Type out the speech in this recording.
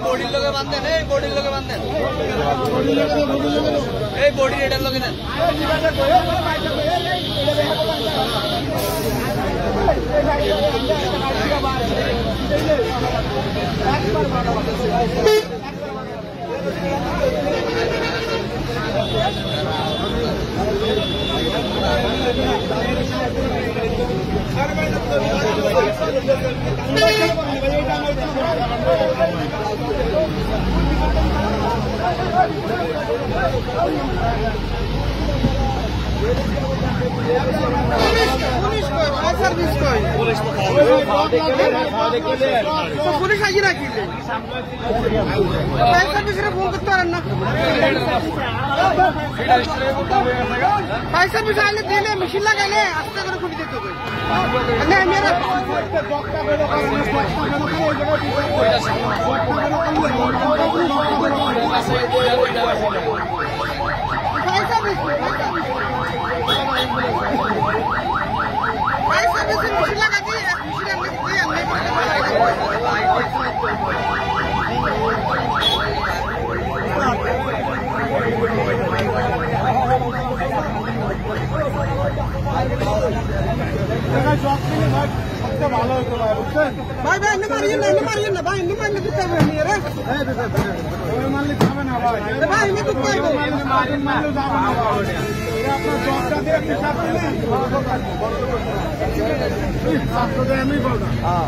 বডির লোকে বাঁধেন, এই বডির লোকে বাঁধেন, এই বডি রেডার লোকে দেন। পুলিশ আগে রাখি ফোন করতে পারেন না, ফায়ার সার্ভিস আইলে দিলে মেশিন লাগাইলে আস্তে করে খুঁটি দিতে হবে। ভাই ভাই মারিয়ে না, মারিয়ে না ভাই, মারলে দিতে হবে মারলে যাবে না ভাই, ভাই আমি দিতে পারবো মারলে যাবে না ভাই, আপনার জবটা দিয়ে হিসাব দিলেন ছাত্রদের আমি বললাম। হ্যাঁ